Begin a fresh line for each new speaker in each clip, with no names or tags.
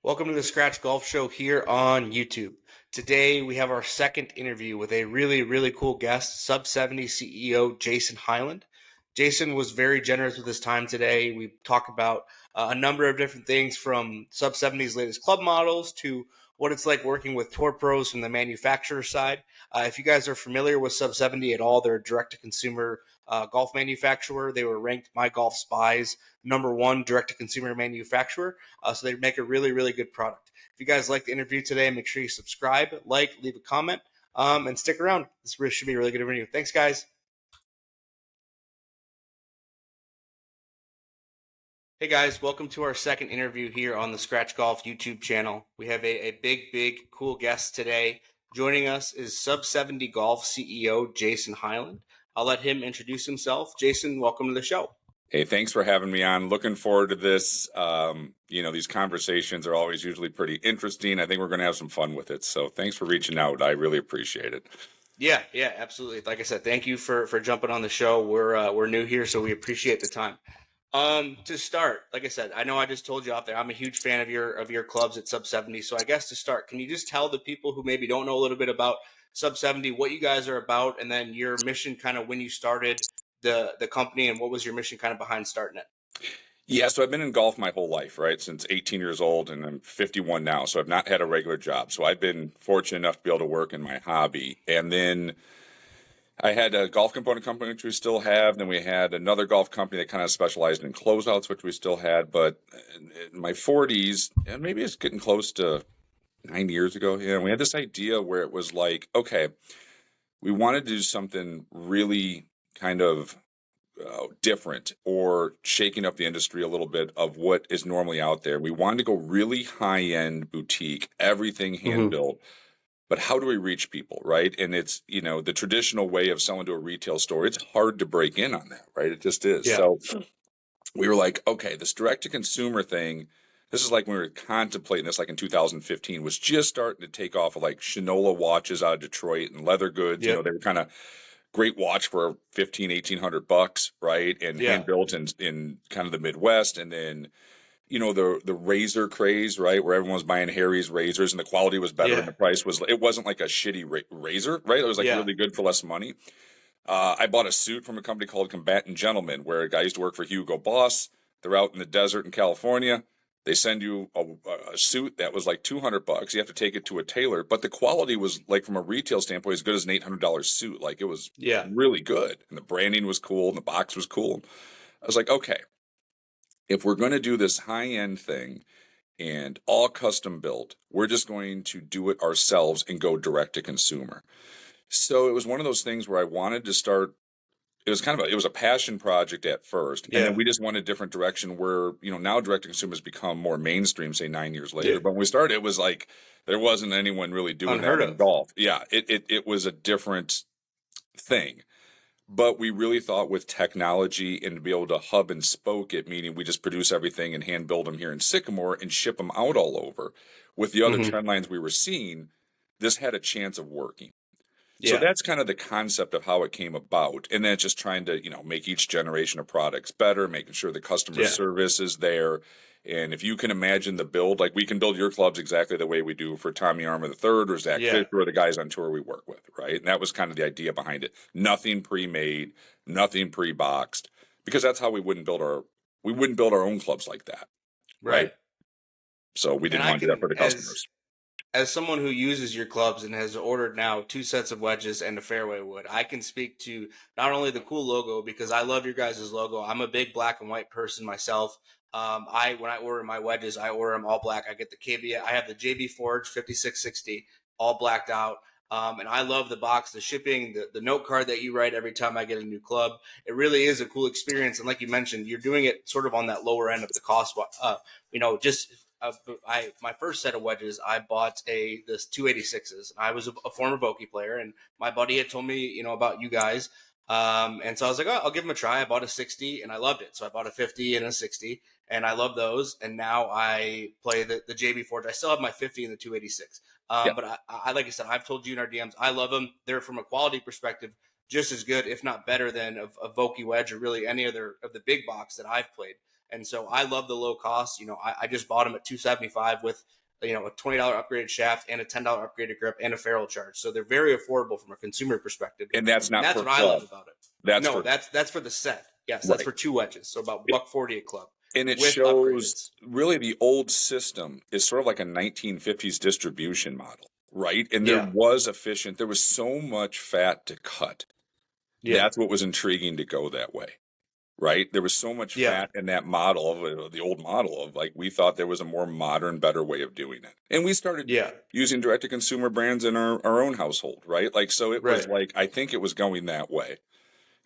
Welcome to the Scratch Golf Show here on YouTube. Today we have our second interview with a really cool guest, Sub 70 CEO Jason Hiland. Jason was very generous with his time today. We talk about a number of different things from Sub 70's latest club models to what it's like working with tour pros from the manufacturer side. If you guys are familiar with Sub 70 at all, they're a direct-to-consumer golf manufacturer. They were ranked My Golf Spy's #1 direct-to-consumer manufacturer. So they make a really good product. If you guys like the interview today, make sure you subscribe, like, leave a comment, and stick around. This should be a really good interview. Thanks, guys. Hey guys, welcome to our second interview here on the Scratch Golf YouTube channel. We have a big, cool guest today. Joining us is Sub 70 Golf CEO Jason Hiland. I'll let him introduce himself. Jason, welcome to the show.
Hey, thanks for having me on. Looking forward to this. These conversations are always usually pretty interesting. I think we're going to have some fun with it. So thanks for reaching out. I really appreciate it.
Yeah, absolutely. Like I said, thank you for jumping on the show. We're new here, so we appreciate the time. To start, like I said, I know I just told you out there, I'm a huge fan of your clubs at Sub 70. So I guess to start, can you just tell the people who maybe don't know a little bit about Sub 70, what you guys are about, and then your mission kind of when you started the company, and what was your mission kind of behind starting it?
Yeah, so I've been in golf my whole life, right? Since 18 years old, and I'm 51 now. So I've not had a regular job. So I've been fortunate enough to be able to work in my hobby. And then I had a golf component company, which we still have. Then we had another golf company that kind of specialized in closeouts, which we still had. But in my 40s, and maybe it's getting close to 9 years ago, we had this idea where it was like, okay, we wanted to do something really kind of different or shaking up the industry a little bit of what is normally out there. We wanted to go really high-end boutique, everything hand-built. But how do we reach people, right? And it's, the traditional way of selling to a retail store, it's hard to break in on that, right? It just is.
Yeah.
So we were like, okay, this direct-to-consumer thing, this is like when we were contemplating this, like in 2015, was just starting to take off of like Shinola watches out of Detroit and leather goods.
Yep.
They were kind of great watch for $1,500-1,800, right? And
Yeah.
hand built in kind of the Midwest. And then, the razor craze, right? Where everyone was buying Harry's razors and the quality was better and the price it wasn't like a shitty razor, right? It was like really good for less money. I bought a suit from a company called Combatant Gentleman, where a guy used to work for Hugo Boss. They're out in the desert in California. They send you a suit that was like $200. You have to take it to a tailor, but the quality was like from a retail standpoint as good as an $800 suit. Like it was really good, and the branding was cool, and the box was cool. I was like, okay, if we're going to do this high-end thing and all custom built, we're just going to do it ourselves and go direct to consumer. So it was one of those things where I wanted to start. It was it was a passion project at first. And then we just went a different direction where, now direct to consumer has become more mainstream, say 9 years later.
Yeah.
But when we started, it was like, there wasn't anyone really doing
Unheard
that in
of.
golf. Yeah. It was a different thing. But we really thought with technology and to be able to hub and spoke it, meaning we just produce everything and hand build them here in Sycamore and ship them out all over. With the other trend lines we were seeing, this had a chance of working. So that's kind of the concept of how it came about. And then just trying to, make each generation of products better, making sure the customer service is there. And if you can imagine the build, like we can build your clubs exactly the way we do for Tommy Armour III or Zach Fisher or the guys on tour we work with, right? And that was kind of the idea behind it. Nothing pre-made, nothing pre-boxed, because that's how we wouldn't build our own clubs like that. Right. So we didn't want to do that for the customers.
As someone who uses your clubs and has ordered now 2 sets of wedges and a fairway wood, I can speak to not only the cool logo, because I love your guys' logo. I'm a big black and white person myself. When I order my wedges, I order them all black. I get the KBF. I have the JB Forge 5660 all blacked out. And I love the box, the shipping, the note card that you write every time I get a new club. It really is a cool experience. And like you mentioned, you're doing it sort of on that lower end of the cost. My first set of wedges, I bought this 286s. I was a former Vokey player, and my buddy had told me, about you guys. And so I was like, oh, I'll give them a try. I bought a 60 and I loved it. So I bought a 50 and a 60 and I love those. And now I play the JB Forge. I still have my 50 and the 286. But I, like I said, I've told you in our DMs, I love them. They're from a quality perspective, just as good, if not better than a Vokey wedge or really any other of the big box that I've played. And so I love the low cost. I just bought them at $275 with a $20 upgraded shaft and a $10 upgraded grip and a ferrule charge. So they're very affordable from a consumer perspective.
And that's not
That's
per
what I
club.
love about it.
That's
No,
for
that's for the set. Yes, that's
right.
for 2 wedges. So about $140 a club.
And it
With
shows
upgrades.
really the old system is sort of like a 1950s distribution model, right? And there
Yeah.
was efficient. There was so much fat to cut.
Yeah.
That's what was intriguing to go that way, right? There was so much
Yeah.
fat in that model of the old model of like we thought there was a more modern, better way of doing it. And we started
Yeah.
using direct to consumer brands in our own household, right? Like so it was
Right.
like I think it was going that way.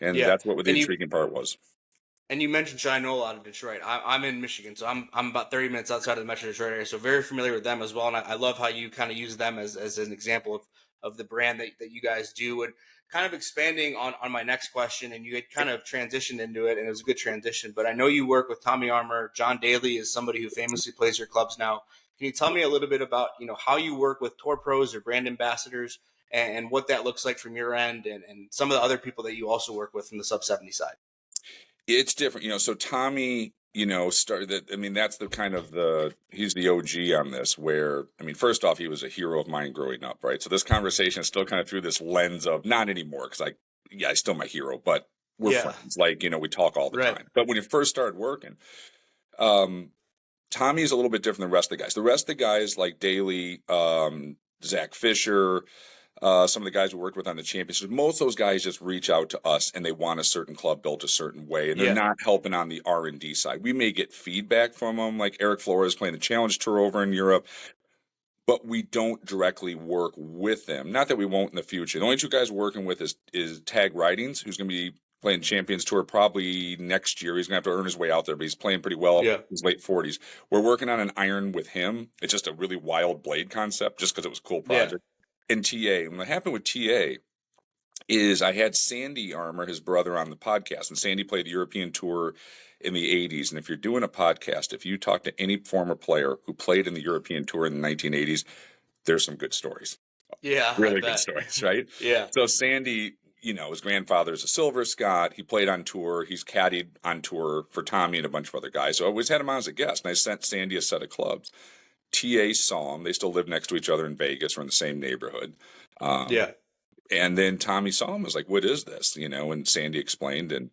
And
Yeah.
that's what the intriguing part was.
And you mentioned, I know a lot of Detroit. I'm in Michigan, so I'm about 30 minutes outside of the Metro Detroit area, so very familiar with them as well. And I love how you kind of use them as an example of the brand that you guys do. And kind of expanding on my next question, and you had kind of transitioned into it, and it was a good transition. But I know you work with Tommy Armour. John Daly is somebody who famously plays your clubs now. Can you tell me a little bit about how you work with tour pros or brand ambassadors, and what that looks like from your end, and some of the other people that you also work with from the sub 70 side?
It's different, so Tommy, started that. I mean, that's the kind of he's the OG on this where, I mean, first off, he was a hero of mine growing up, right? So this conversation is still kind of through this lens of not anymore. Cause he's still my hero, but we're friends. Like, we talk all the time, but when he first started working, Tommy's a little bit different than the rest of the guys. The rest of the guys like Daly, Zach Fisher, some of the guys we worked with on the championships, most of those guys just reach out to us and they want a certain club built a certain way, and they're not helping on the R&D side. We may get feedback from them, like Eric Flores playing the Challenge Tour over in Europe, but we don't directly work with them. Not that we won't in the future. The only 2 guys we're working with is Tag Ridings, who's going to be playing Champions Tour probably next year. He's going to have to earn his way out there, but he's playing pretty well in his late 40s. We're working on an iron with him. It's just a really wild blade concept just because it was a cool project. And TA. And what happened with TA is I had Sandy Armour, his brother, on the podcast. And Sandy played the European Tour in the 80s. And if you're doing a podcast, if you talk to any former player who played in the European Tour in the 1980s, there's some good stories.
Yeah.
Really good stories, right?
Yeah.
So Sandy, his grandfather's a Silver Scott. He played on tour. He's caddied on tour for Tommy and a bunch of other guys. So I always had him on as a guest. And I sent Sandy a set of clubs. TA saw him. They still live next to each other in Vegas or in the same neighborhood. And then Tommy saw him, was like, what is this? And Sandy explained, and,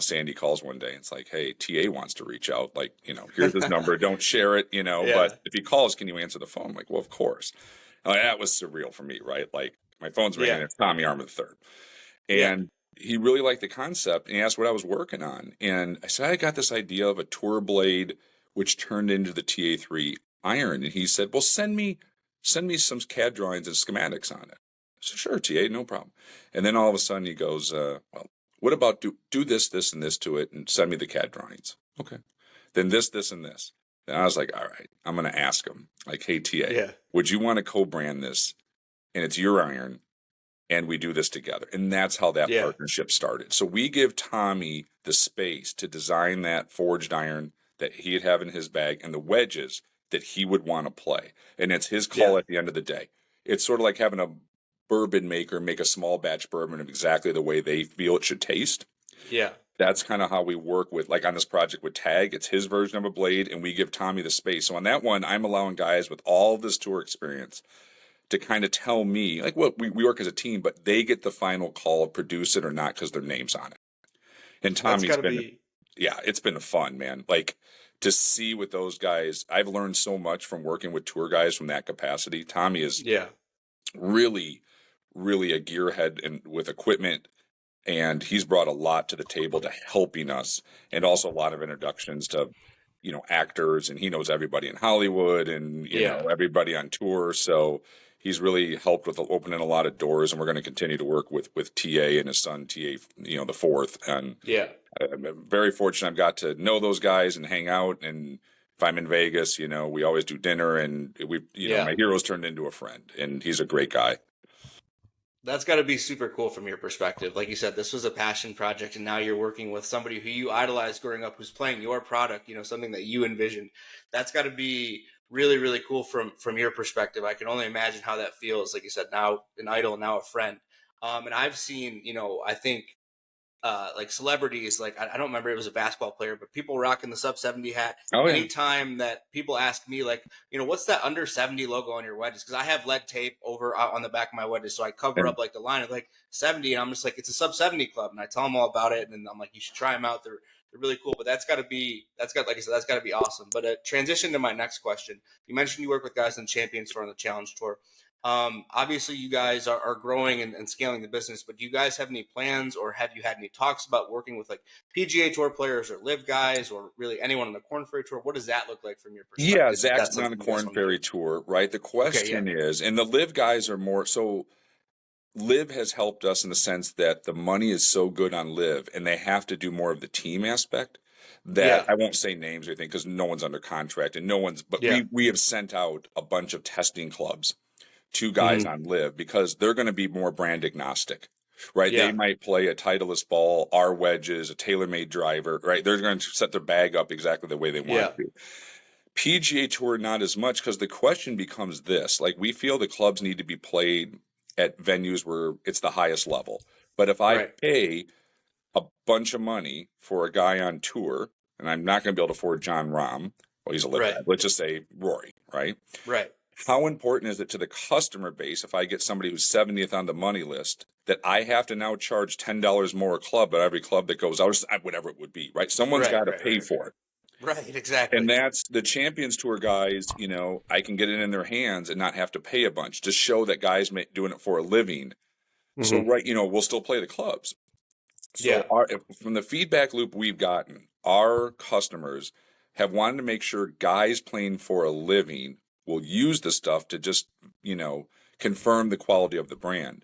Sandy calls one day and it's like, hey, TA wants to reach out. Like, here's his number. Don't share it, but if he calls, can you answer the phone? I'm like, well, of course. That was surreal for me, right? Like my phone's ringing. It's Tommy Armour III. And he really liked the concept and he asked what I was working on. And I said, I got this idea of a tour blade, which turned into the TA3 iron. And he said, well, send me some CAD drawings and schematics on it. I said, sure, TA, no problem. And then all of a sudden he goes, well, what about do this, this, and this to it and send me the CAD drawings? Okay. Then this, and this. And I was like, all right, I'm going to ask him, like, hey, TA, would you want to co-brand this? And it's your iron and we do this together. And that's how that partnership started. So we give Tommy the space to design that forged iron that he'd have in his bag and the wedges that he would want to play. And it's his call at the end of the day. It's sort of like having a bourbon maker make a small batch bourbon of exactly the way they feel it should taste.
Yeah.
That's kind of how we work with, like on this project with Tag, it's his version of a blade and we give Tommy the space. So on that one, I'm allowing guys with all this tour experience to kind of tell me, like, well, we work as a team, but they get the final call, produce it or not, because their name's on it. And Tommy's it's been fun, man. Like, to see with those guys, I've learned so much from working with tour guys from that capacity. Tommy is really, really a gearhead and with equipment, and he's brought a lot to the table to helping us, and also a lot of introductions to, actors, and he knows everybody in Hollywood and, you know, everybody on tour. So he's really helped with opening a lot of doors, and we're going to continue to work with TA and his son, TA, the fourth. And I'm very fortunate I've got to know those guys and hang out. And if I'm in Vegas, we always do dinner, and my hero's turned into a friend, and he's a great guy.
That's got to be super cool from your perspective. Like you said, this was a passion project, and now you're working with somebody who you idolized growing up, who's playing your product, something that you envisioned. That's got to be really, really cool from your perspective. I can only imagine how that feels. Like you said, now an idol, now a friend. And I've seen, I think like celebrities, like I don't remember, it was a basketball player, but people rocking the sub 70 hat.
Oh yeah.
Anytime that people ask me, like, what's that under 70 logo on your wedges? Because I have lead tape over on the back of my wedges, so I cover
And
up like the line of like 70, and I'm just like, it's a sub 70 club, and I tell them all about it, and I'm like, you should try them out. They're really cool, but like I said, that's got to be awesome. But transition to my next question. You mentioned you work with guys on the Champions Tour and the Challenge Tour. Obviously, you guys are growing and scaling the business, but do you guys have any plans, or have you had any talks about working with like PGA Tour players or live guys, or really anyone on the Corn Ferry Tour? What does that look like from your
yeah,
perspective? If
Zach's
that's
been on the
something you guys
Corn
want to do?
Ferry Tour, right? The
Okay, yeah,
question is, and the live guys are more so. Live has helped us in the sense that the money is so good on Live, and they have to do more of the team aspect. That
yeah,
I won't say names or anything because no one's under contract and no one's. But
yeah,
we have sent out a bunch of testing clubs to guys
hmm
on Live because they're going to be more brand agnostic, right? They
yeah,
might play a Titleist ball, our wedges, a TaylorMade driver, right? They're going to set their bag up exactly the way they want
yeah,
to. PGA Tour, not as much because the question becomes this: like we feel the clubs need to be played at venues where it's the highest level. But if I
right,
pay a bunch of money for a guy on tour, and I'm not going to be able to afford John Rahm, well, he's a live guy.
right,
Let's just say Rory, right?
right,
How important is it to the customer base if I get somebody who's 70th on the money list that I have to now charge $10 more a club at every club that goes out, whatever it would be, right? Someone's
right,
got to
right,
pay
right,
for it.
right, exactly.
And that's the Champions Tour guys, I can get it in their hands and not have to pay a bunch. Just show that guys doing it for a living. So,
hmm
right, we'll still play the clubs. So,
Yeah,
from the feedback loop we've gotten, our customers have wanted to make sure guys playing for a living will use the stuff to just, confirm the quality of the brand.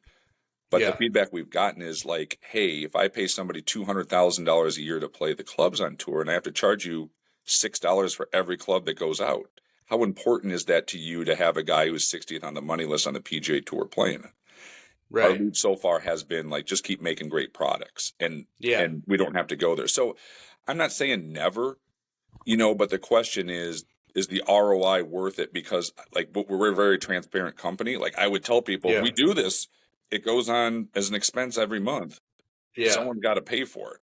But the
yeah,
feedback we've gotten is like, hey, if I pay somebody $200,000 a year to play the clubs on tour and I have to charge you $6 for every club that goes out, how important is that to you to have a guy who's 60th on the money list on the PGA Tour playing it? Our
right,
loop so far has been like, just keep making great products and
yeah,
we don't have to go there. So I'm not saying never, but the question is the ROI worth it? Because like we're a very transparent company. Like I would tell people, if
yeah,
we do this, it goes on as an expense every month.
yeah,
Someone's got to pay for it.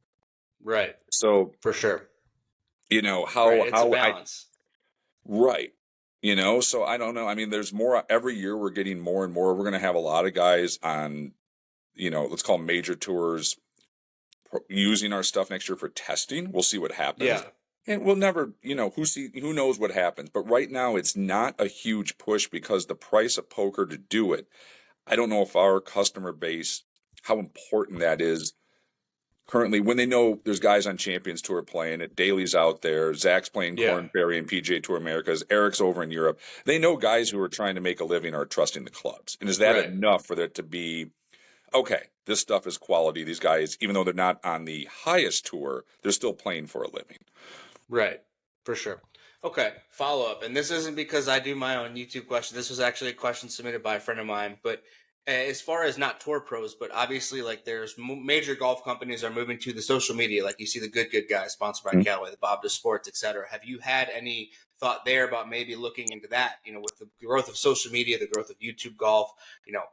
right,
So,
for sure. Right,
how
it's a
I
balance.
right. So I don't know. I mean, there's more every year we're getting more and more. We're going to have a lot of guys on, let's call them major tours using our stuff next year for testing. We'll see what happens.
Yeah,
And we'll never, who knows what happens. But right now it's not a huge push because the price of poker to do it. I don't know if our customer base, how important that is currently when they know there's guys on Champions Tour playing it. Daly's out there. Zach's playing
yeah,
Corn Ferry and PGA Tour Americas. Eric's over in Europe. They know guys who are trying to make a living are trusting the clubs. And is that
right,
enough for there to be, okay, this stuff is quality. These guys, even though they're not on the highest tour, they're still playing for a living.
right, for sure. Okay, follow up. And this isn't because I do my own YouTube question. This was actually a question submitted by a friend of mine. But as far as not tour pros, but obviously, like there's major golf companies are moving to the social media. Like you see the Good Guys sponsored by Callaway, the Bob to Sports, etc. Have you had any thought there about maybe looking into that? With the growth of social media, the growth of YouTube golf,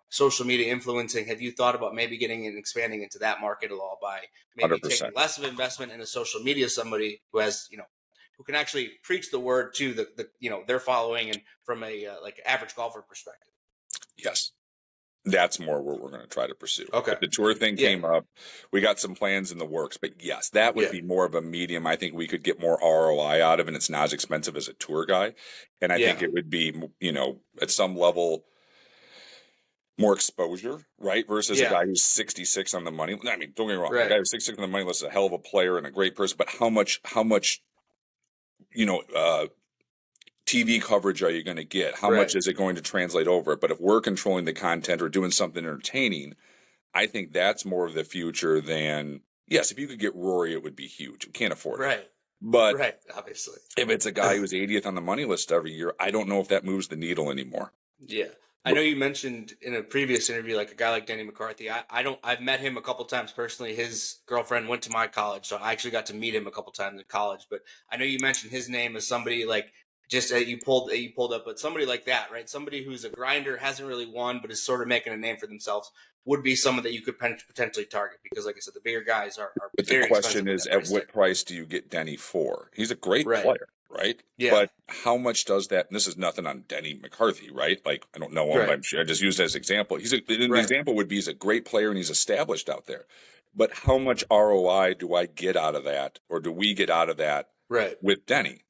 social media influencing. Have you thought about maybe getting and expanding into that market at all by maybe
100%.
taking less of investment into social media? Somebody who has who can actually preach the word to the their following and from a like average golfer perspective.
Yes. That's more what we're going to try to pursue.
Okay.
If the tour thing
Yeah.
came up, we got some plans in the works. But yes, that would
Yeah.
be more of a medium. I think we could get more ROI out of, and it's not as expensive as a tour guy. And I think
Yeah.
it would be, at some level more exposure, right? Versus a
Yeah.
guy who's 66 on the money. I mean, don't get me wrong. A
Right.
guy who's 66 on the money list is a hell of a player and a great person. But how much, you know, TV coverage are you going to get? How
Right.
much is it going to translate over? But if we're controlling the content or doing something entertaining, I think that's more of the future than, yes, if you could get Rory, it would be huge. We can't afford it.
Right.
But
Right. Obviously.
if it's a guy who's 80th on the money list every year, I don't know if that moves the needle anymore.
Yeah. I know you mentioned in a previous interview, like a guy like Danny McCarthy. I've met him a couple times personally. His girlfriend went to my college, so I actually got to meet him a couple times in college. But I know you mentioned his name as somebody like just you pulled up, but somebody like that, right? Somebody who's a grinder, hasn't really won, but is sort of making a name for themselves, would be someone that you could potentially target, because, like I said, the bigger guys are
But the
very expensive
question
with
is,
that
at
price tag.
what price do you get Denny for? He's a great
Right.
player, right?
Yeah.
But how much does that? And this is nothing on Denny McCarthy, right? Like, I don't know him, but
Right.
I'm sure I just used it as an example. An
Right.
example would be he's a great player and he's established out there. But how much ROI do I get out of that, or do we get out of that
Right.
with Denny?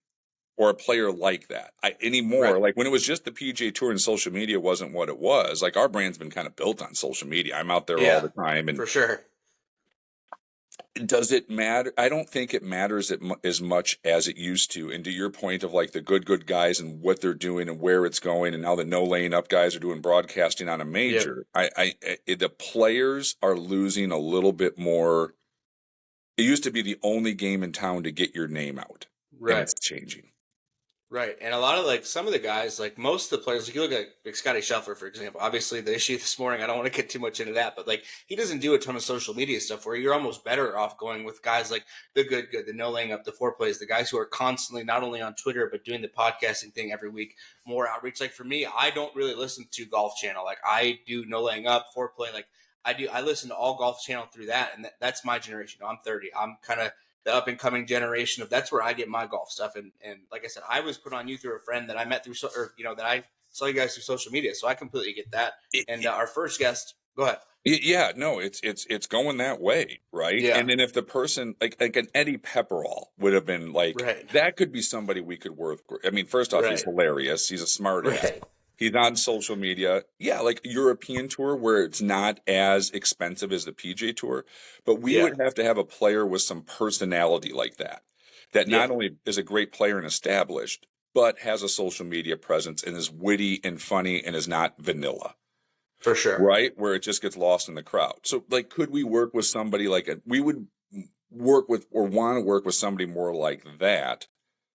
Or a player like that anymore.
Right.
Like when it was just the PGA Tour and social media wasn't what it was. Like our brand's been kind of built on social media. I'm out there all
Yeah.
the time, and
For sure.
does it matter? I don't think it matters as much as it used to. And to your point of like the good guys and what they're doing and where it's going, and now the no laying up guys are doing broadcasting on a
Yep.
major. The players are losing a little bit more. It used to be the only game in town to get your name out, and
Right.
it's changing.
Right. And a lot of, like, some of the guys, like most of the players, like you look at like Scotty Scheffler, for example. Obviously, the issue this morning, I don't want to get too much into that, but like he doesn't do a ton of social media stuff, where you're almost better off going with guys like the good, the no laying up, the foreplays, the guys who are constantly not only on Twitter but doing the podcasting thing every week, more outreach. Like for me, I don't really listen to Golf Channel. Like I do no laying up, foreplay. Like I listen to all Golf Channel through that, and that's my generation. I'm 30. I'm kind of the up and coming generation of, that's where I get my golf stuff. And like I said, I was put on you through a friend that I met through, that I saw you guys through social media. So I completely get that. And our first guest, go ahead.
Yeah, no, it's going that way, right?
Yeah.
And then if the person like an Eddie Pepperell would have been like,
Right.
that could be somebody we could work. I mean, first off, he's
Right.
hilarious. He's a smart ass.
Right.
He's on social media. Yeah, like European tour where it's not as expensive as the PJ tour, but we
Yeah.
would have to have a player with some personality like that. That
Yeah.
not only is a great player and established, but has a social media presence and is witty and funny and is not vanilla.
For sure.
Right? Where it just gets lost in the crowd. So, like, could we work with somebody we would work with or want to work with somebody more like that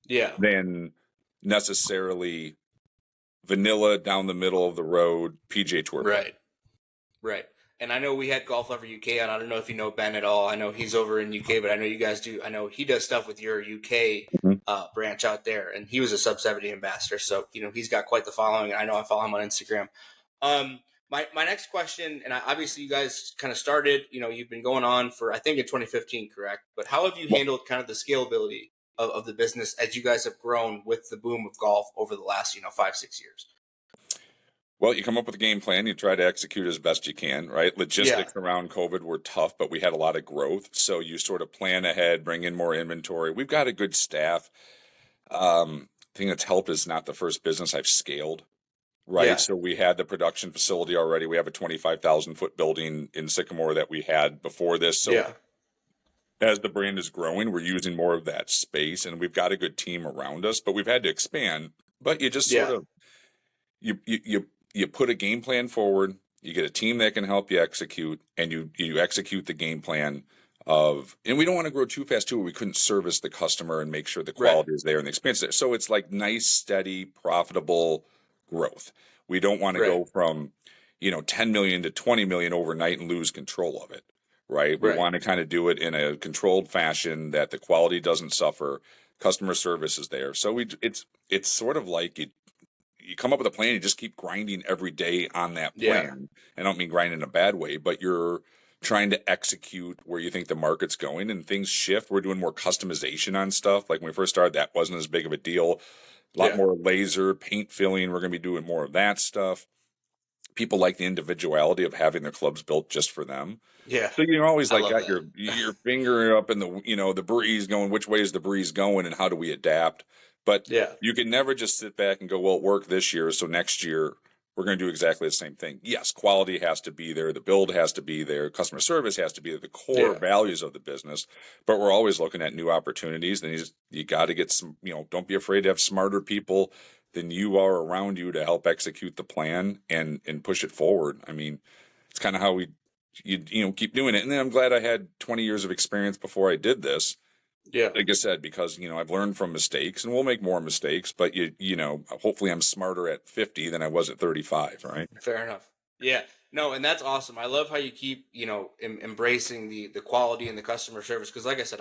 Yeah.
than necessarily vanilla down the middle of the road PJ Tour play.
Right. Right. And I know we had Golf Lover UK on. I don't know if you know Ben at all. I know he's over in UK, but I know you guys do. I know he does stuff with your UK
Mhm.
branch out there, and he was a sub 70 ambassador. So, he's got quite the following. I know I follow him on Instagram. My next question, and obviously you guys kind of started, you've been going on for, I think, in 2015, correct? But how have you handled kind of the scalability of the business as you guys have grown with the boom of golf over the last, 5-6 years?
Well, you come up with a game plan, you try to execute as best you can, right?
Yeah.
Logistics around COVID were tough, but we had a lot of growth. So you sort of plan ahead, bring in more inventory. We've got a good staff. Thing that's helped is not the first business I've scaled, right?
Yeah.
So we had the production facility already. We have a 25,000 foot building in Sycamore that we had before this. So
Yeah.
as the brand is growing, we're using more of that space, and we've got a good team around us, but we've had to expand. But you just sort
Yeah.
of you put a game plan forward, you get a team that can help you execute, and you execute the game plan and we don't want to grow too fast too, where we couldn't service the customer and make sure the
Right.
quality is there and the experience there. So it's like nice, steady, profitable growth. We don't want to
Right.
go from 10 million to 20 million overnight and lose control of it. Right. We
Right.
want to kind of do it in a controlled fashion that the quality doesn't suffer, customer service is there. So it's sort of like you come up with a plan, you just keep grinding every day on that plan. I don't mean grinding in a bad way, but you're trying to execute where you think the market's going, and things shift. We're doing more customization on stuff. Like when we first started, that wasn't as big of a deal. A lot more laser paint filling. We're going to be doing more of that stuff. People like the individuality of having their clubs built just for them.
Yeah.
So you're always
I
like
love
got
that.
your finger up in the breeze, going, which way is the breeze going and how do we adapt? But
Yeah.
you can never just sit back and go, well, it worked this year, so next year we're going to do exactly the same thing. Yes, quality has to be there, the build has to be there, customer service has to be there, the core values of the business. But we're always looking at new opportunities, and you got to get some. Don't be afraid to have smarter people than you are around you to help execute the plan and push it forward. I mean, it's kind of how you keep doing it. And then I'm glad I had 20 years of experience before I did this.
Yeah.
Like I said, because I've learned from mistakes, and we'll make more mistakes, but hopefully I'm smarter at 50 than I was at 35, right?
Fair enough. Yeah. No, and that's awesome. I love how you keep, embracing the quality and the customer service. Cause like I said,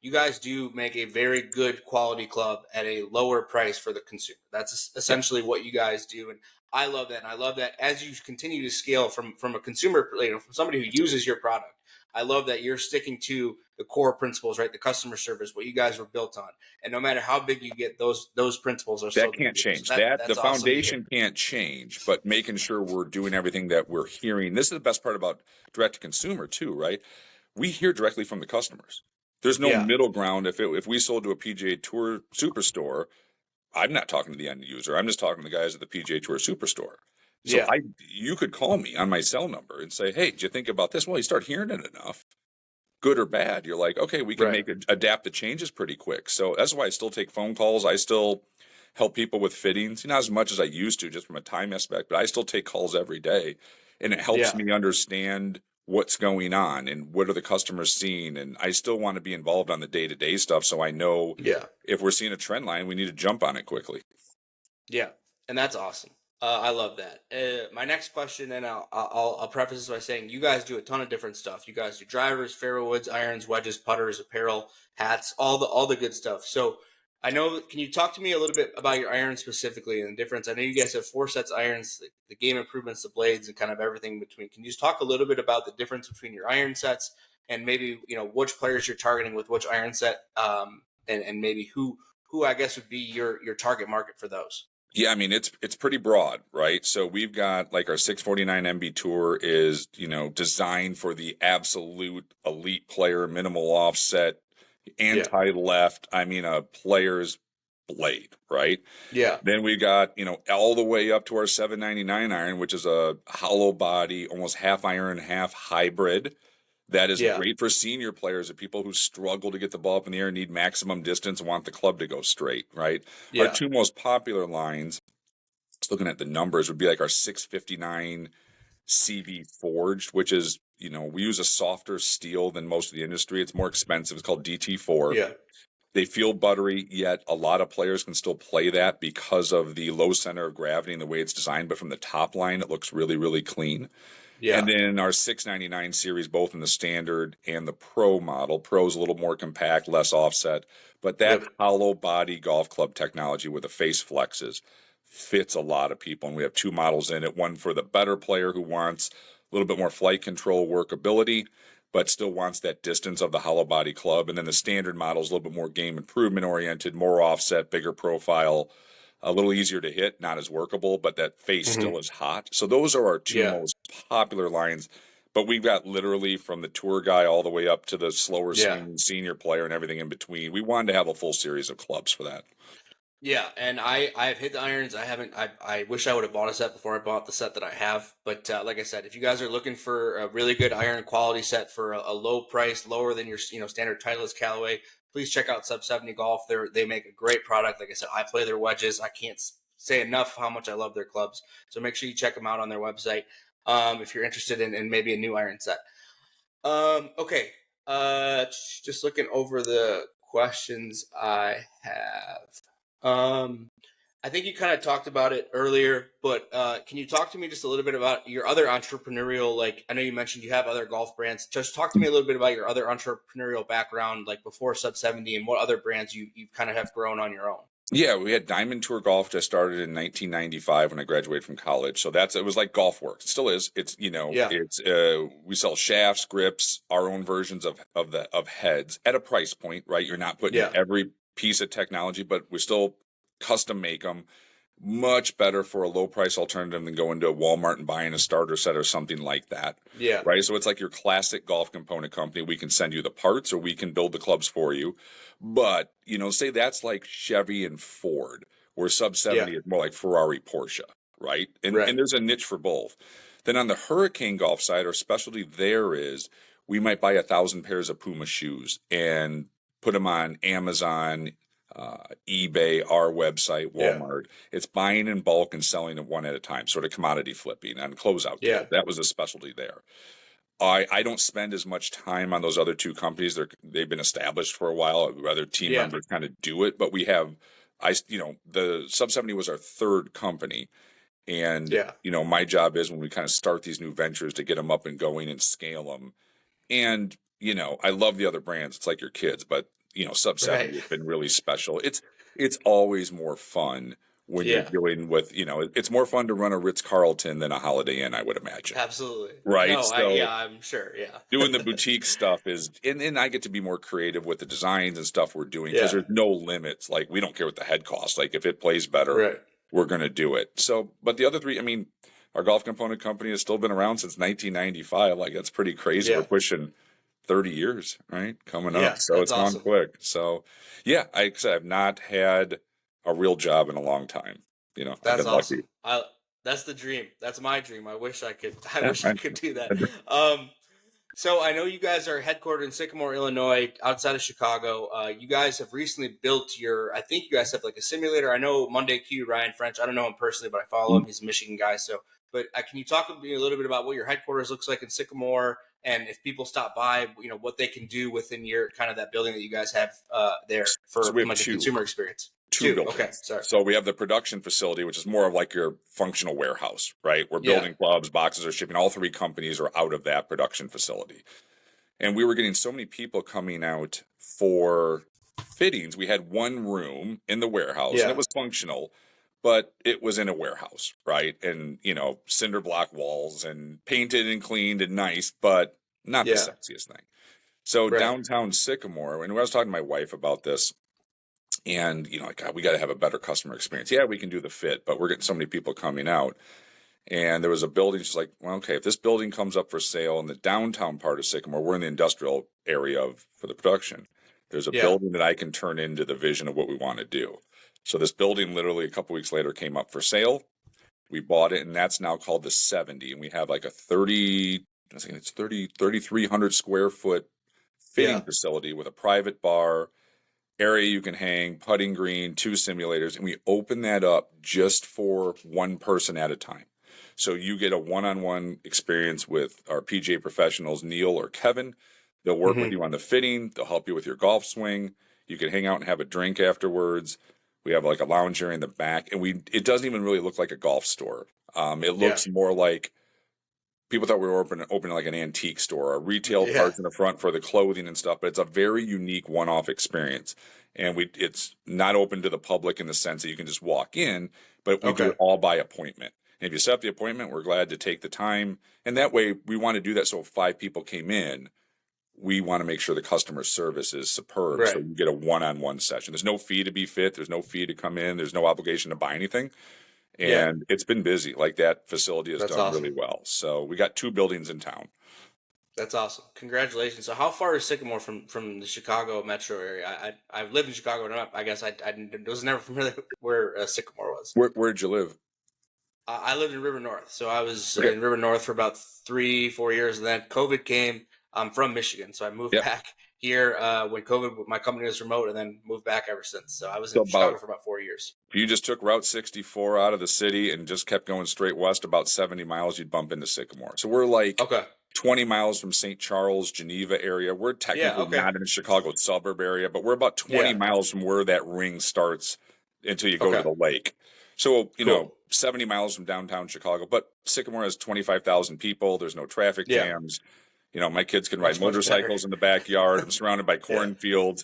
you guys do make a very good quality club at a lower price for the consumer. That's
Yeah.
essentially what you guys do, and I love that. And I love that as you continue to scale from a consumer, from somebody who uses your product. I love that you're sticking to the core principles, right? The customer service, what you guys were built on, and no matter how big you get, those principles are still
That
going to
can't
be there. So
change. That the
that's awesome to hear.
foundation can't change, but making sure we're doing everything that we're hearing. This is the best part about direct to consumer too, right? We hear directly from the customers. There's no
Yeah,
middle ground. If we sold to a PGA Tour Superstore, I'm not talking to the end user. I'm just talking to the guys at the PGA Tour Superstore. So
yeah,
you could call me on my cell number and say, "Hey, did you think about this?" Well, you start hearing it enough, good or bad. You're like, "Okay, we can
right.
make adapt the changes pretty quick." So that's why I still take phone calls. I still help people with fittings, not as much as I used to, just from a time aspect, but I still take calls every day, and it helps
Yeah,
me understand what's going on and what are the customers seeing. And I still want to be involved on the day-to-day stuff, so I know
yeah.
if we're seeing a trend line, we need to jump on it quickly.
Yeah, and that's awesome. I love that. My next question, and I'll preface this by saying you guys do a ton of different stuff. You guys do drivers, fairwoods, irons, wedges, putters, apparel, hats, all the good stuff. So I know. Can you talk to me a little bit about your irons specifically and the difference? I know you guys have four sets of irons, the game improvements, the blades, and kind of everything in between. Can you just talk a little bit about the difference between your iron sets and maybe which players you're targeting with which iron set, and maybe who I guess would be your target market for those?
Yeah, I mean it's pretty broad, right? So we've got like our 649 MB Tour is, designed for the absolute elite player, minimal offset,
Yeah.
anti-left, I mean a player's blade, right?
Yeah.
Then we got, all the way up to our 799 iron, which is a hollow body, almost half iron, half hybrid. That is
Yeah.
great for senior players and people who struggle to get the ball up in the air, need maximum distance, want the club to go straight, right? Our
Yeah.
two most popular lines, just looking at the numbers, would be like our 659 CV forged, which is, we use a softer steel than most of the industry. It's more expensive. It's called DT4.
Yeah.
They feel buttery, yet a lot of players can still play that because of the low center of gravity and the way it's designed. But from the top line, it looks really, really clean. And
Yeah.
then our 699 series, both in the standard and the pro model. Pro is a little more compact, less offset, but that
Yep.
hollow body golf club technology with the face flexes fits a lot of people. And we have two models in it, one for the better player who wants a little bit more flight control workability, but still wants that distance of the hollow body club. And then the standard model is a little bit more game improvement oriented, more offset, bigger profile, a little easier to hit, not as workable, but that face
Hmm.
still is hot. So those are our two
Yeah.
most popular lines. But we've got literally from the tour guy all the way up to the slower
Yeah.
swinging senior player and everything in between. We wanted to have a full series of clubs for that.
Yeah. And I've hit the irons. I haven't. I wish I would have bought a set before I bought the set that I have. But like I said, if you guys are looking for a really good iron quality set for a low price, lower than your standard Titleist Callaway, please check out Sub 70 Golf. They make a great product. Like I said, I play their wedges. I can't say enough how much I love their clubs. So make sure you check them out on their website if you're interested in maybe a new iron set. Okay. Just looking over the questions I have. Um, I think you kind of talked about it earlier, but can you talk to me just a little bit about your other entrepreneurial? Like, I know you mentioned you have other golf brands. Just talk to me a little bit about your other entrepreneurial background, like before Sub 70, and what other brands you kind of have grown on your own.
Yeah, we had Diamond Tour Golf just started in 1995 when I graduated from college. So it was like Golf Works. It still is. It's,
Yeah.
we sell shafts, grips, our own versions of heads at a price point, right? You're not putting in
Yeah.
every piece of technology, but we still custom make them. Much better for a low price alternative than going to a Walmart and buying a starter set or something like that.
Yeah.
Right. So it's like your classic golf component company. We can send you the parts or we can build the clubs for you. But, say that's like Chevy and Ford, where sub
Yeah.
70 is more like Ferrari, Porsche. Right. And
Right.
there's a niche for both. Then on the Hurricane golf side, our specialty there is we might buy 1,000 pairs of Puma shoes and put them on Amazon, eBay, our website,
Yeah.
Walmart. It's buying in bulk and selling it one at a time, sort of commodity flipping and closeout
Yeah.
deal. That was a specialty there. I don't spend as much time on those other two companies. They've been established for a while. Other team
Yeah.
members kind of do it, but we have the Sub 70 was our third company. And,
Yeah.
my job is when we kind of start these new ventures to get them up and going and scale them. And, I love the other brands. It's like your kids, but sub 70
Right.
has been really special. It's always more fun when you're
Yeah.
dealing with, it's more fun to run a Ritz-Carlton than a Holiday Inn, I would imagine.
Absolutely.
Right.
No,
So
I'm sure. Yeah.
doing the boutique stuff is, and I get to be more creative with the designs and stuff we're doing because
Yeah.
there's no limits. Like, we don't care what the head costs. Like, if it plays better,
Right.
we're going to do it. So, but the other three, I mean, our golf component company has still been around since 1995. Like, that's pretty crazy. We're
Yeah.
pushing 30 years, right? Coming
Yeah.
up. So
That's
it's gone
awesome.
quick. So yeah, like I said, I've not had a real job in a long time. I've
That's
been lucky.
awesome. That's the dream. That's my dream. I wish I could. I
Yeah,
wish I could do that. So I know you guys are headquartered in Sycamore, Illinois, outside of Chicago. You guys have recently built I think you guys have like a simulator. I know Monday Q, Ryan French. I don't know him personally, but I follow him. He's a Michigan guy. So, but can you talk to me a little bit about what your headquarters looks like in Sycamore, and if people stop by, what they can do within your kind of that building that you guys have there for
So we have
like a
two.
consumer experience?
Two
Okay,
buildings.
sorry.
So we have the production facility, which is more of like your functional warehouse, right? We're
Yeah.
building clubs, boxes are shipping. All three companies are out of that production facility. And we were getting so many people coming out for fittings. We had one room in the warehouse and
Yeah.
it was functional, but it was in a warehouse, right? And, cinder block walls and painted and cleaned and nice, but not the
Yeah.
sexiest thing. So
Right.
downtown Sycamore, and I was talking to my wife about this, and, like, God, we got to have a better customer experience. Yeah, we can do the fit, but we're getting so many people coming out. And there was a building. She's like, well, okay, if this building comes up for sale in the downtown part of Sycamore, we're in the industrial area for the production. There's a
Yeah.
building that I can turn into the vision of what we want to do. So this building literally a couple weeks later came up for sale. We bought it, and that's now called the 70. And we have like a 3,300 square foot fitting facility with a private bar, area you can hang, putting green, 2 simulators, and we open that up just for one person at a time. So you get a one-on-one experience with our PGA professionals, Neil or Kevin. They'll work with you on the fitting. They'll help you with your golf swing. You can hang out and have a drink afterwards. We have like a lounge area in the back, and it doesn't even really look like a golf store. It looks more like people thought we were opening like an antique store, a retail parts in the front for the clothing and stuff, but it's a very unique one-off experience. And it's not open to the public in the sense that you can just walk in, but we do it all by appointment. And if you set up the appointment, we're glad to take the time. And that way we want to do that. So if 5 people came in, we want to make sure the customer service is superb.
Right.
So you get a one-on-one session. There's no fee to be fit. There's no fee to come in. There's no obligation to buy anything. And it's been busy. Like, that facility has done really well. So we got 2 buildings in town.
That's awesome. Congratulations. So how far is Sycamore from the Chicago metro area? I've lived in Chicago, and I guess I was never familiar where Sycamore was.
Where'd you live?
I lived in River North. So I was in River North for about 3-4 years, and then COVID came. I'm from Michigan, so I moved back here when my company was remote, and then moved back ever since. So I was in Chicago for about 4 years.
If you just took Route 64 out of the city and just kept going straight west about 70 miles, you'd bump into Sycamore. So we're like 20 miles from St. Charles, Geneva area. We're technically not in the Chicago suburb area, but we're about 20 miles from where that ring starts until you go to the lake. So, 70 miles from downtown Chicago, but Sycamore has 25,000 people. There's no traffic jams. My kids can ride motorcycles in the backyard. I'm surrounded by cornfields.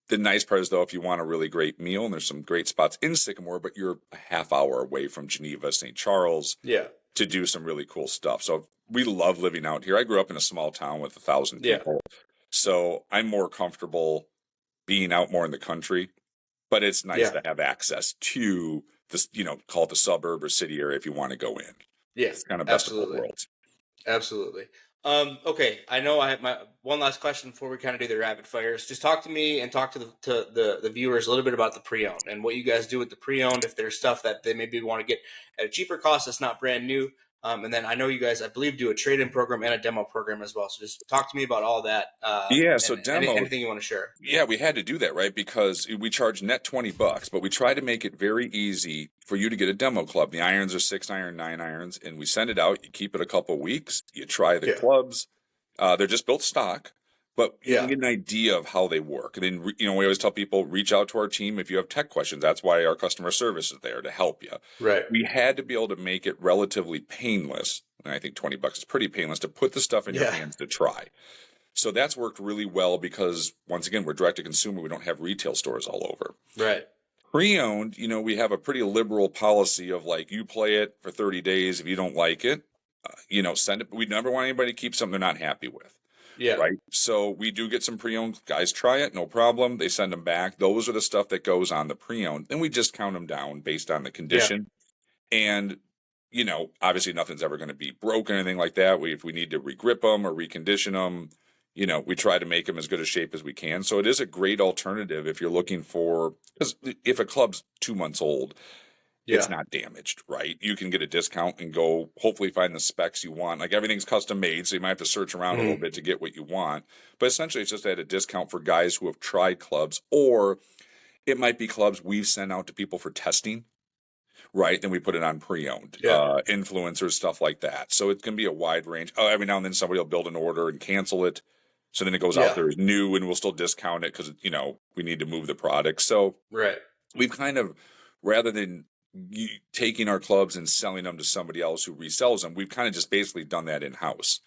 The nice part is, though, if you want a really great meal, and there's some great spots in Sycamore, but you're a half hour away from Geneva, St. Charles, to do some really cool stuff. So we love living out here. I grew up in a small town with 1,000 people. So I'm more comfortable being out more in the country, but it's nice to have access to this, call it the suburb or city area if you want to go in.
Yeah,
it's kind of best of both worlds.
Absolutely. Okay, I know I have my one last question before we kind of do the rapid fires. Just talk to me and talk to the viewers a little bit about the pre-owned and what you guys do with the pre-owned. If there's stuff that they maybe want to get at a cheaper cost that's not brand new, and then I know you guys, I believe, do a trade-in program and a demo program as well. So just talk to me about all that.
So demo,
anything you want to share.
Yeah, we had to do that, right? Because we charge net $20, but we try to make it very easy for you to get a demo club. The irons are 6-iron, 9-irons, and we send it out. You keep it a couple weeks. You try the clubs. They're just built stock, but you can get an idea of how they work. And then, we always tell people, reach out to our team if you have tech questions. That's why our customer service is there to help you.
Right.
We had to be able to make it relatively painless. And I think $20 is pretty painless to put the stuff in your hands to try. So that's worked really well because, once again, we're direct to consumer. We don't have retail stores all over.
Right.
Pre-owned, we have a pretty liberal policy of like, you play it for 30 days. If you don't like it, send it. We never want anybody to keep something they're not happy with.
Yeah.
Right. So we do get some pre-owned guys try it. No problem. They send them back. Those are the stuff that goes on the pre-owned. Then we just count them down based on the condition. And, obviously nothing's ever going to be broken or anything like that. If we need to regrip them or recondition them, we try to make them as good a shape as we can. So it is a great alternative if you're looking for, because if a club's 2 months old, it's not damaged, right? You can get a discount and go hopefully find the specs you want. Like, everything's custom made, so you might have to search around a little bit to get what you want. But essentially, it's just at a discount for guys who have tried clubs, or it might be clubs we've sent out to people for testing, right? Then we put it on pre-owned, influencers, stuff like that. So it can be a wide range. Oh, every now and then somebody will build an order and cancel it. So then it goes out there as new, and we'll still discount it because, we need to move the product. So we've kind of, rather than taking our clubs and selling them to somebody else who resells them, we've kind of just basically done that in-house.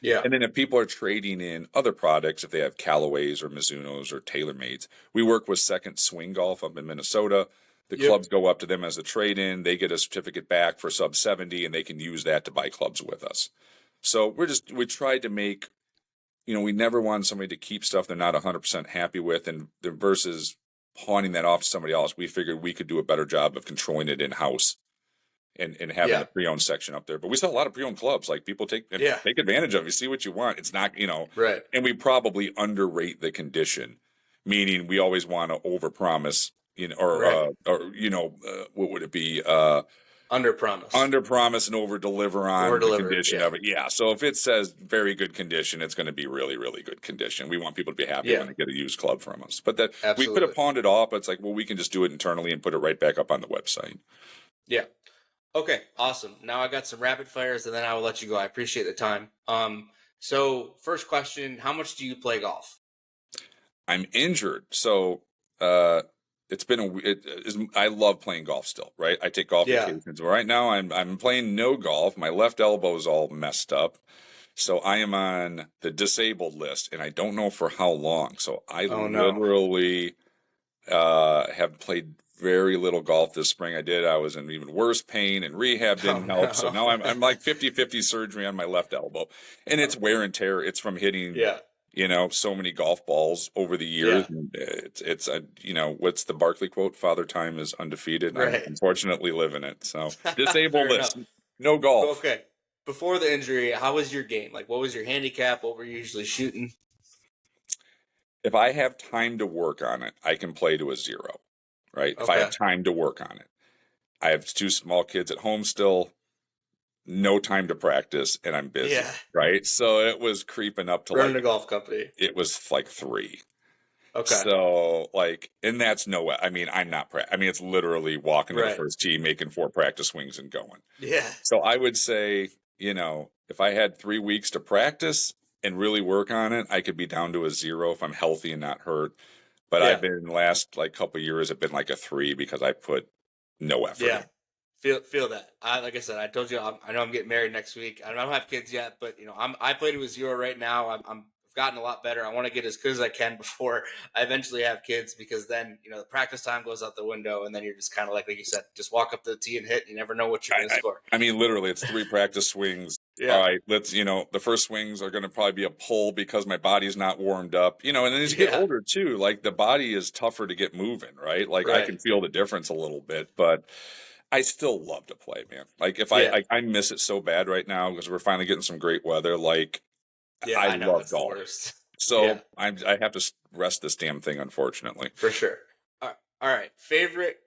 And then if people are trading in other products, if they have Callaways or Mizunos or TaylorMades, we work with Second Swing Golf up in Minnesota. The clubs go up to them as a trade-in. They get a certificate back for sub 70, and they can use that to buy clubs with us. So we tried to make, we never want somebody to keep stuff they're not 100% happy with, and versus pawning that off to somebody else, we figured we could do a better job of controlling it in-house and having the pre-owned section up there. But we sell a lot of pre-owned clubs. Like, people take advantage of it. You see what you want. It's not, and we probably underrate the condition, meaning we always want to overpromise, what would it be? Under promise and over deliver on the condition of it. Yeah. So if it says very good condition, it's going to be really, really good condition. We want people to be happy when they get a used club from us. But we could have pawned it off, but it's like, well, we can just do it internally and put it right back up on the website.
Yeah. Okay. Awesome. Now I got some rapid fires, and then I will let you go. I appreciate the time. So first question, how much do you play golf?
I'm injured. So, I love playing golf still, right? I take golf vacations. Right now I'm playing no golf. My left elbow is all messed up. So I am on the disabled list, and I don't know for how long. So I literally have played very little golf this spring. I was in even worse pain, and rehab didn't help. So now I'm like 50-50 surgery on my left elbow, and it's wear and tear. It's from hitting so many golf balls over the years. It's what's the Barkley quote? Father Time is undefeated. Right. I unfortunately live in it. So disabled list, no golf.
Okay. Before the injury, how was your game? Like, what was your handicap? What were you usually shooting?
If I have time to work on it, I can play to a 0, right? If I have time to work on it. I have 2 small kids at home still. No time to practice, and I'm busy, right? So it was creeping up to
running a golf company.
It was like 3.
Okay.
So and that's no way. I mean, I'm not. It's literally walking to the first tee, making 4 practice swings, and going.
Yeah.
So I would say, if I had 3 weeks to practice and really work on it, I could be down to a 0 if I'm healthy and not hurt. But I've been last couple of years, I've been like a 3 because I put no effort in.
Feel that. Like I said, I told you, I know I'm getting married next week. I don't have kids yet, but I play to a 0 right now. I've gotten a lot better. I want to get as good as I can before I eventually have kids, because then the practice time goes out the window, and then you're just kind of like you said, just walk up to the tee and hit. And you never know what you're going to score.
I mean, literally, it's 3 practice swings. All right, let's the first swings are going to probably be a pull because my body's not warmed up. And then as you get older too, like, the body is tougher to get moving, right? Like, I can feel the difference a little bit, but I still love to play, man. Like, if I miss it so bad right now because we're finally getting some great weather. Like, I love golf. So I have to rest this damn thing, unfortunately.
For sure. All right. Favorite.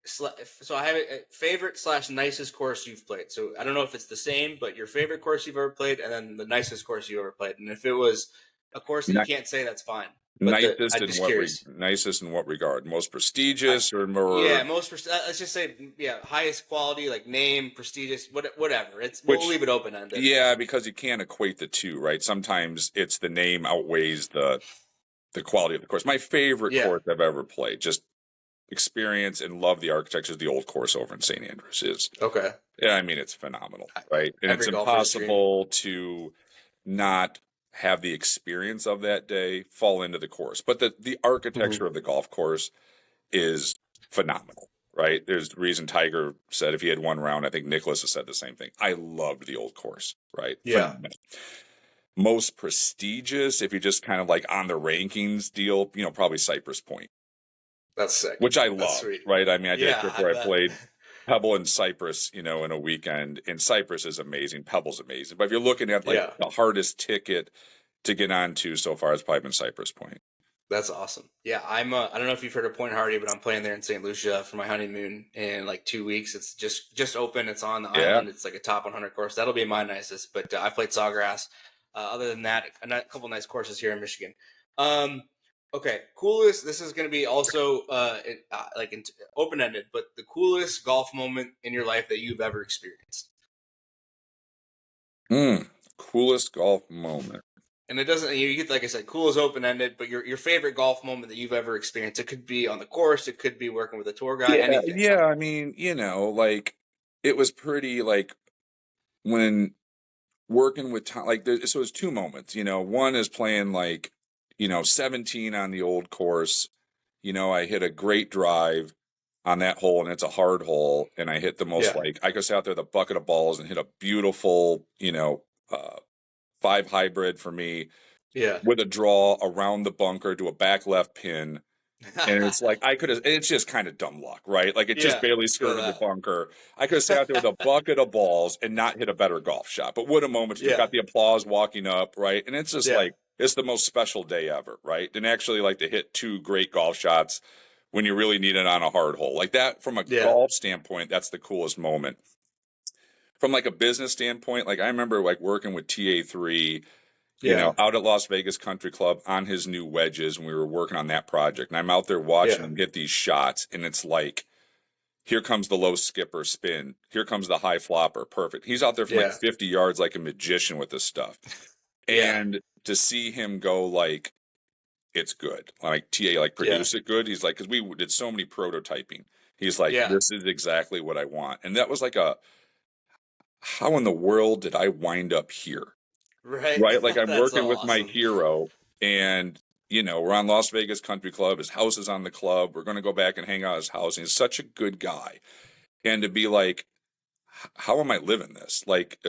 So I have a favorite / nicest course you've played. So I don't know if it's the same, but your favorite course you've ever played, and then the nicest course you ever played. And if it was a course that you can't say, that's fine.
Nicest in what regard? Most prestigious or more?
Yeah, let's just say highest quality, like name, prestigious, whatever. We'll leave it open ended.
Yeah, because you can't equate the two, right? Sometimes it's the name outweighs the quality of the course. My favorite course I've ever played, just experience and love the architecture, the old course over in St. Andrews is.
Okay.
Yeah, I mean, it's phenomenal, right? And it's impossible to not have the experience of that day fall into the course. But the architecture of the golf course is phenomenal, right? There's the reason Tiger said if he had one round, I think Nicholas has said the same thing. I loved the old course, right?
Yeah.
Phenomenal. Most prestigious, if you just kind of like on the rankings deal, probably Cypress Point,
That's sick.
which I
That's
love,
sweet.
right? I mean, I did a
Yeah,
trip
I
where I
bet.
played Pebble and Cypress, in a weekend, and Cypress is amazing. Pebble's amazing. But if you're looking at like
Yeah.
the hardest ticket to get onto so far, it's probably been Cypress Point.
That's awesome. Yeah, I don't know if you've heard of Point Hardy, but I'm playing there in St. Lucia for my honeymoon in like 2 weeks. It's just open. It's on the
Yeah.
island. It's like a top 100 course. That'll be my nicest. But I played Sawgrass. Other than that, a couple nice courses here in Michigan. Okay, coolest. This is going to be also open ended, but the coolest golf moment in your life that you've ever experienced.
Coolest golf moment.
And it doesn't, you get, like I said, cool is open ended, but your favorite golf moment that you've ever experienced. It could be on the course, it could be working with a tour guide, anything.
Yeah. I mean, like it was pretty like when working with Tom, like so it's two moments. One is playing like 17 on the old course. I hit a great drive on that hole, and it's a hard hole, and I hit the most like I could sit out there with a bucket of balls and hit a beautiful 5 hybrid for me.
Yeah.
With a draw around the bunker to a back left pin. And it's like it's just kind of dumb luck, right? Like it just barely skirted the bunker. I could have sat there with a bucket of balls and not hit a better golf shot. But what a moment. You got the applause walking up, right? And it's just like, it's the most special day ever, right? And actually like to hit 2 great golf shots when you really need it on a hard hole. Like that, from a golf standpoint, that's the coolest moment. From like a business standpoint, like I remember like working with TA3, out at Las Vegas Country Club on his new wedges, and we were working on that project. And I'm out there watching him hit these shots, and it's like, here comes the low skipper spin. Here comes the high flopper. Perfect. He's out there from like 50 yards like a magician with this stuff. And to see him go like, it's good. Like TA like produce it good. He's like, because we did so many prototyping. He's like, this is exactly what I want. And that was like how in the world did I wind up here? Right? Like I'm working with my hero, and we're on Las Vegas Country Club. His house is on the club. We're going to go back and hang out at his house. And he's such a good guy. And to be like, how am I living this? Like,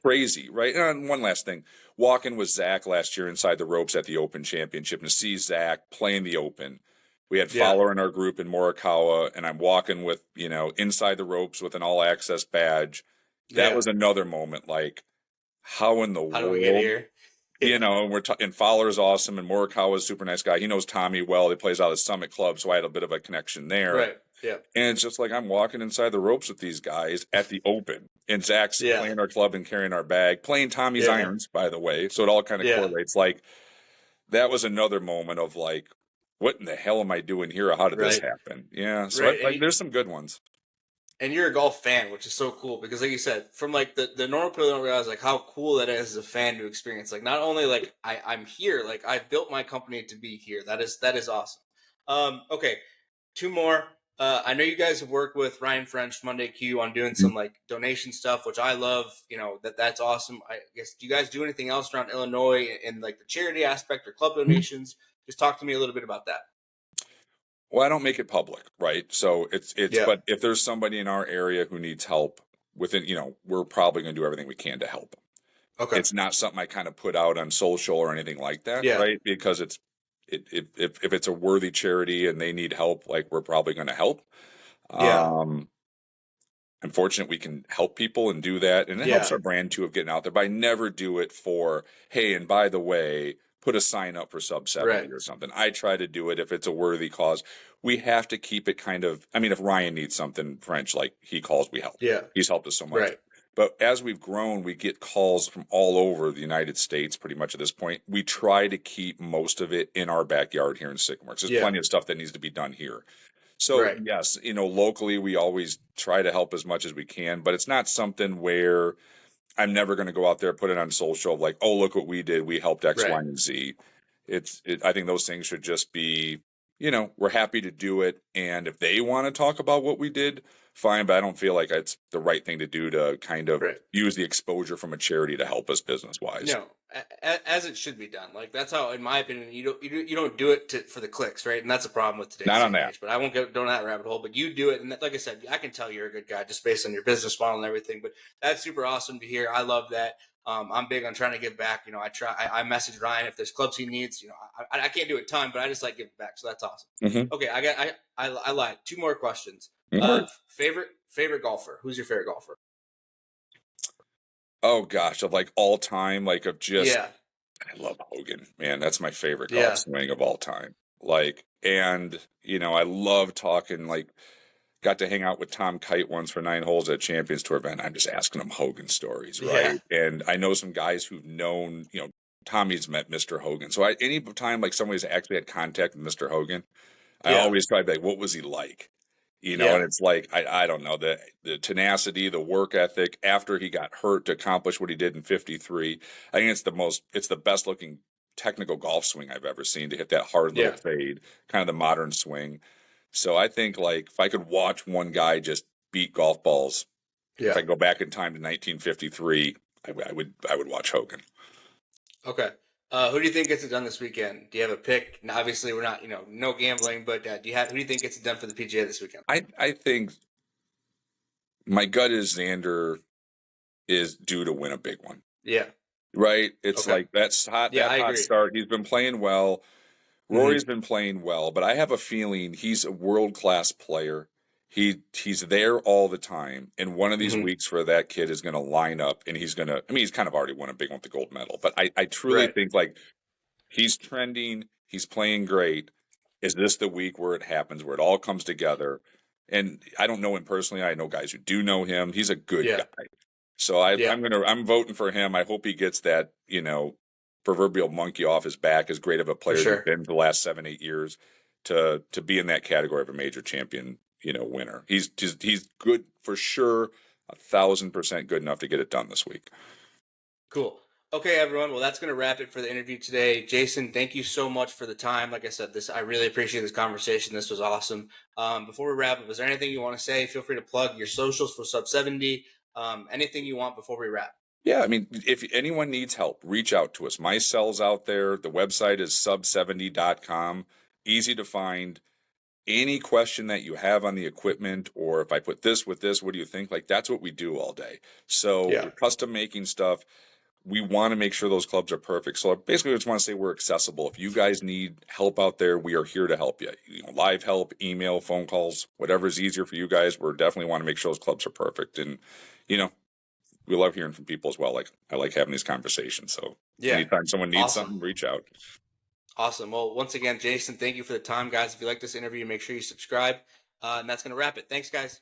crazy, right? And one last thing, walking with Zach last year inside the ropes at the Open Championship, and to see Zach playing the Open. We had Fowler in our group in Morikawa, and I'm walking with, inside the ropes with an all access badge. That was another moment. Like, how in the world? How do we get here? And Fowler's awesome, and Morikawa's a super nice guy. He knows Tommy well. He plays out of Summit Club, so I had a bit of a connection there.
Right. Yeah.
And it's just like I'm walking inside the ropes with these guys at the Open, and Zach's playing our club and carrying our bag, playing Tommy's irons, by the way. So it all kind of correlates. Like that was another moment of like, what in the hell am I doing here? How did this happen? Yeah. So there's some good ones.
And you're a golf fan, which is so cool because, like you said, from like the normal people don't realize like how cool that is as a fan to experience. Like not only like I'm here, like I built my company to be here. That is awesome. Okay, 2 more. I know you guys have worked with Ryan French, Monday Q, on doing some like donation stuff, which I love. That's awesome. I guess, do you guys do anything else around Illinois in like the charity aspect or club donations? Just talk to me a little bit about that.
Well, I don't make it public, right? So it's but if there's somebody in our area who needs help within, we're probably going to do everything we can to help them. Okay. It's not something I kind of put out on social or anything like that, right? Because if it's a worthy charity and they need help, like we're probably going to help. I'm fortunate we can help people and do that, and it helps our brand too of getting out there. But I never do it for, hey, and by the way, put a sign up for sub 70 or something. I try to do it if it's a worthy cause. We have to keep it kind of, I mean, if Ryan needs something French, like he calls, we help. Yeah. He's helped us so much. Right. But as we've grown, we get calls from all over the United States pretty much at this point. We try to keep most of it in our backyard here in Sycamore. There's plenty of stuff that needs to be done here. So yes, locally we always try to help as much as we can, but it's not something where I'm never going to go out there, put it on social like, oh, look what we did. We helped X, Y, and Z. I think those things should just be, we're happy to do it. And if they want to talk about what we did, fine, but I don't feel like it's the right thing to do to kind of
Right.
use the exposure from a charity to help us business wise.
No, as it should be done. Like that's how, in my opinion, you don't do it for the clicks, right? And that's a problem with today's
Not
day
on
and
that.
age. But I won't go down that rabbit hole. But you do it, and like I said, I can tell you're a good guy just based on your business model and everything. But that's super awesome to hear. I love that. I'm big on trying to give back. You know, I message Ryan if there's clubs he needs. You know, I can't do a ton, but I just like giving back. So that's awesome.
Mm-hmm.
Okay, I lied. Two more questions.
Mm-hmm.
Favorite golfer? Who's your favorite golfer?
Oh gosh, of like all time, like of just
Yeah,
I love Hogan, man. That's my favorite golf
yeah,
swing of all time. Like, and I love talking. Like, got to hang out with Tom Kite once for 9 holes at Champions Tour event. I'm just asking him Hogan stories,
yeah,
right? And I know some guys who've known, Tommy's met Mr. Hogan. So any time like somebody's actually had contact with Mr. Hogan, I
yeah,
always try to be like, what was he like? And
yeah,
it's like I don't know, the tenacity, the work ethic after he got hurt to accomplish what he did in 53. I think it's the best looking technical golf swing I've ever seen to hit that hard little
yeah,
fade, kind of the modern swing. So I think like if I could watch one guy just beat golf balls, if
yeah.
I go back in time to 1953, I would watch Hogan.
Okay. Who do you think gets it done this weekend? Do you have a pick? Now, obviously, we're not, no gambling, but who do you think gets it done for the PGA this weekend?
I think my gut is Xander is due to win a big one.
Yeah.
Right? It's
Okay.
like that
Yeah, I
hot
agree.
start. He's been playing well. Rory's been playing well, but I have a feeling he's a world-class player. He's there all the time. And one of these
Mm-hmm.
weeks where that kid is going to line up and he's kind of already won a big one with the gold medal, but I truly
Right.
think like he's trending, he's playing great. Is this the week where it happens, where it all comes together? And I don't know him personally. I know guys who do know him. He's a good
Yeah.
guy. So
Yeah.
I'm voting for him. I hope he gets that, proverbial monkey off his back, as great of a
For
player as he's
sure.
been for the last 7-8 years, to be in that category of a major champion, winner. He's good for sure, 1,000% good enough to get it done this week.
Cool. Okay, everyone. Well, that's going to wrap it for the interview today. Jason, thank you so much for the time. Like I said, I really appreciate this conversation. This was awesome. Before we wrap up, is there anything you want to say? Feel free to plug your socials for Sub 70. Anything you want before we wrap.
Yeah, I mean, if anyone needs help, reach out to us. My cell's out there. The website is sub70.com. Easy to find. Any question that you have on the equipment, or if I put this with this, what do you think? Like, that's what we do all day. So
Yeah.
we're custom making stuff. We want to make sure those clubs are perfect. So basically, I just want to say we're accessible. If you guys need help out there, we are here to help you. Live help, email, phone calls, whatever is easier for you guys. We're definitely want to make sure those clubs are perfect. And, we love hearing from people as well. Like, I like having these conversations. So
Yeah.
anytime someone needs
Awesome.
something, reach out.
Awesome. Well, once again, Jason, thank you for the time, guys. If you like this interview, make sure you subscribe. And that's going to wrap it. Thanks, guys.